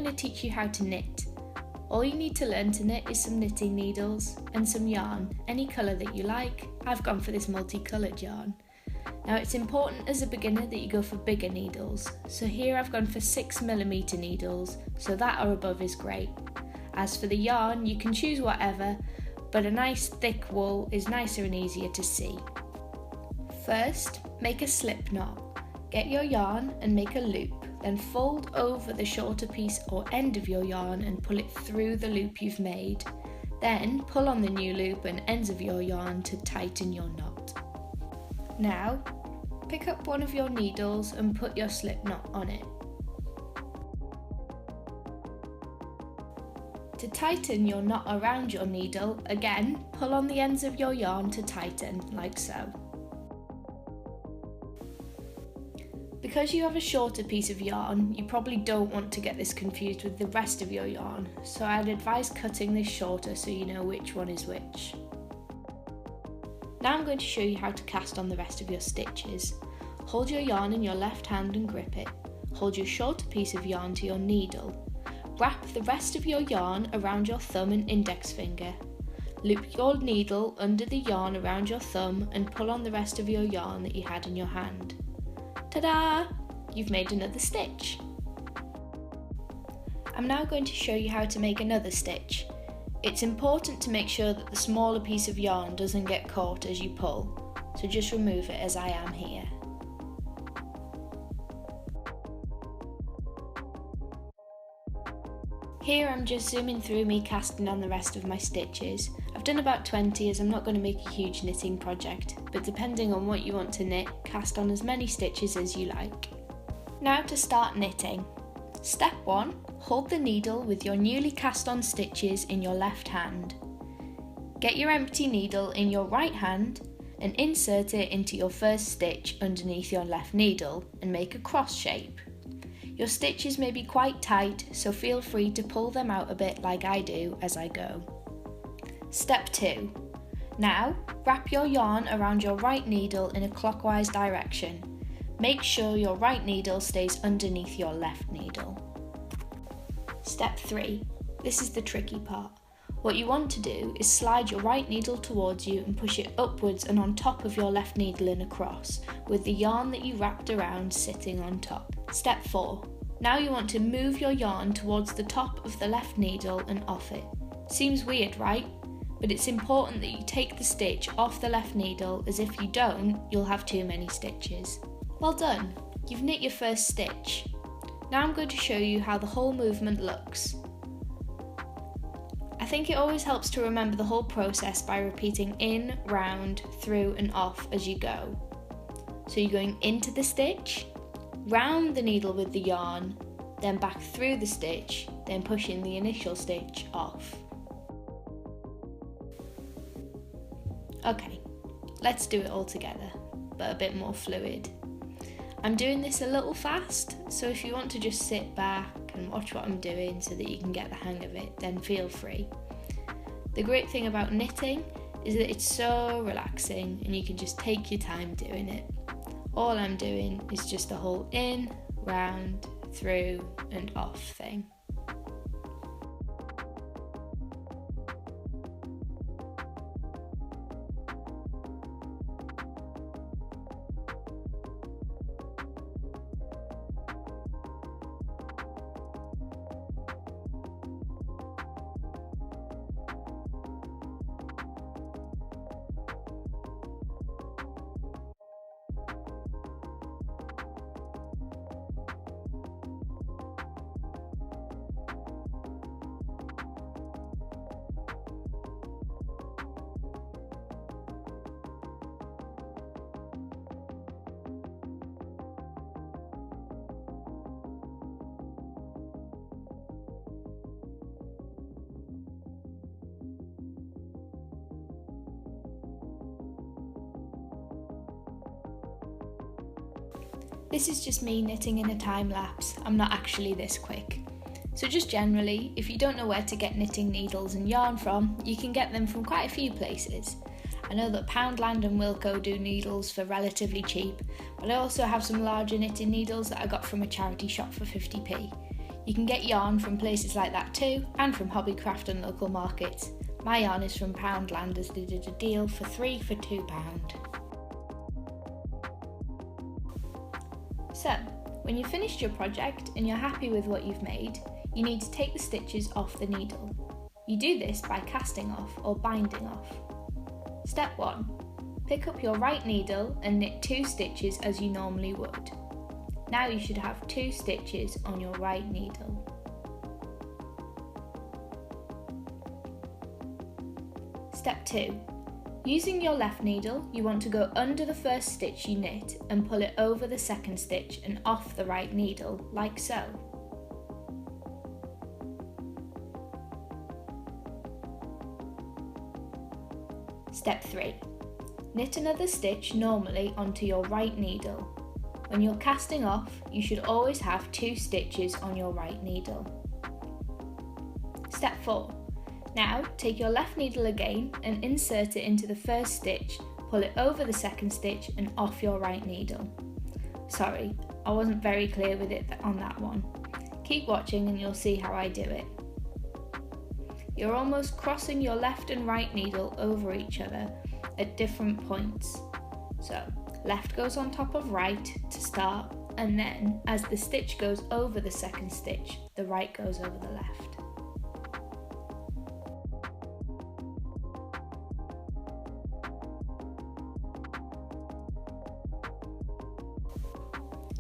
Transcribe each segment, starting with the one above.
to teach you how to knit. All you need to learn to knit is some knitting needles and some yarn, any colour that you like. I've gone for this multicoloured yarn. Now it's important as a beginner that you go for bigger needles, so here I've gone for 6mm needles, so that or above is great. As for the yarn, you can choose whatever, but a nice thick wool is nicer and easier to see. First, make a slip knot. Get your yarn and make a loop, then fold over the shorter piece or end of your yarn and pull it through the loop you've made. Then pull on the new loop and ends of your yarn to tighten your knot. Now, pick up one of your needles and put your slip knot on it. To tighten your knot around your needle, again, pull on the ends of your yarn to tighten, like so. Because you have a shorter piece of yarn, you probably don't want to get this confused with the rest of your yarn, so I'd advise cutting this shorter so you know which one is which. Now I'm going to show you how to cast on the rest of your stitches. Hold your yarn in your left hand and grip it. Hold your shorter piece of yarn to your needle. Wrap the rest of your yarn around your thumb and index finger. Loop your needle under the yarn around your thumb and pull on the rest of your yarn that you had in your hand. Ta-da! You've made another stitch. I'm now going to show you how to make another stitch. It's important to make sure that the smaller piece of yarn doesn't get caught as you pull, so just remove it as I am here. Here I'm just zooming through me casting on the rest of my stitches. I've done about 20 as I'm not going to make a huge knitting project, but depending on what you want to knit, cast on as many stitches as you like. Now to start knitting. Step 1. Hold the needle with your newly cast on stitches in your left hand. Get your empty needle in your right hand and insert it into your first stitch underneath your left needle and make a cross shape. Your stitches may be quite tight, so feel free to pull them out a bit like I do as I go. Step 2. Now, wrap your yarn around your right needle in a clockwise direction. Make sure your right needle stays underneath your left needle. Step 3. This is the tricky part. What you want to do is slide your right needle towards you and push it upwards and on top of your left needle in a cross, with the yarn that you wrapped around sitting on top. Step 4. Now you want to move your yarn towards the top of the left needle and off it. Seems weird, right? But it's important that you take the stitch off the left needle, as if you don't, you'll have too many stitches. Well done! You've knit your first stitch. Now I'm going to show you how the whole movement looks. I think it always helps to remember the whole process by repeating in, round, through and off as you go. So you're going into the stitch, round the needle with the yarn, then back through the stitch, then pushing the initial stitch off. Okay, let's do it all together, but a bit more fluid. I'm doing this a little fast, so if you want to just sit back and watch what I'm doing so that you can get the hang of it, then feel free. The great thing about knitting is that it's so relaxing and you can just take your time doing it. All I'm doing is just the whole in, round, through and off thing. This is just me knitting in a time lapse. I'm not actually this quick. So just generally, if you don't know where to get knitting needles and yarn from, you can get them from quite a few places. I know that Poundland and Wilko do needles for relatively cheap, but I also have some larger knitting needles that I got from a charity shop for 50p. You can get yarn from places like that too, and from Hobbycraft and local markets. My yarn is from Poundland as they did a deal for 3 for £2. So, when you've finished your project and you're happy with what you've made, you need to take the stitches off the needle. You do this by casting off or binding off. Step 1. Pick up your right needle and knit 2 stitches as you normally would. Now you should have 2 stitches on your right needle. Step 2. Using your left needle, you want to go under the first stitch you knit and pull it over the second stitch and off the right needle, like so. Step 3. Knit another stitch normally onto your right needle. When you're casting off, you should always have 2 stitches on your right needle. Step 4. Now take your left needle again and insert it into the first stitch, pull it over the second stitch and off your right needle. Sorry, I wasn't very clear with it on that one. Keep watching and you'll see how I do it. You're almost crossing your left and right needle over each other at different points. So, left goes on top of right to start, and then as the stitch goes over the second stitch, the right goes over the left.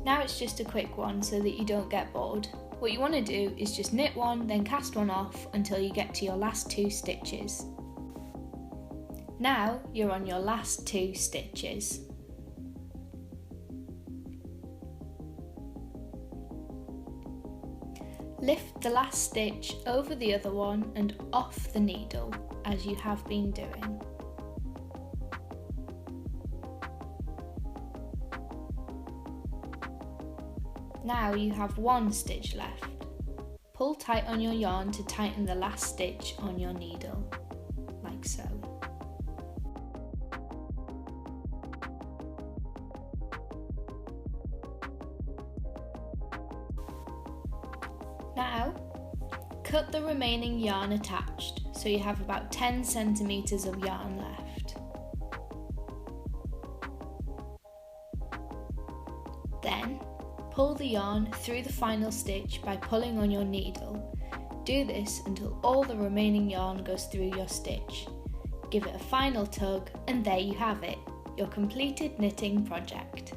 Now it's just a quick one so that you don't get bored. What you want to do is just knit one, then cast one off until you get to your last 2 stitches. Now you're on your last 2 stitches. Lift the last stitch over the other one and off the needle as you have been doing. Now you have 1 stitch left. Pull tight on your yarn to tighten the last stitch on your needle, like so. Now, cut the remaining yarn attached, so you have about 10 centimetres of yarn left. Then, pull the yarn through the final stitch by pulling on your needle. Do this until all the remaining yarn goes through your stitch. Give it a final tug and there you have it, your completed knitting project.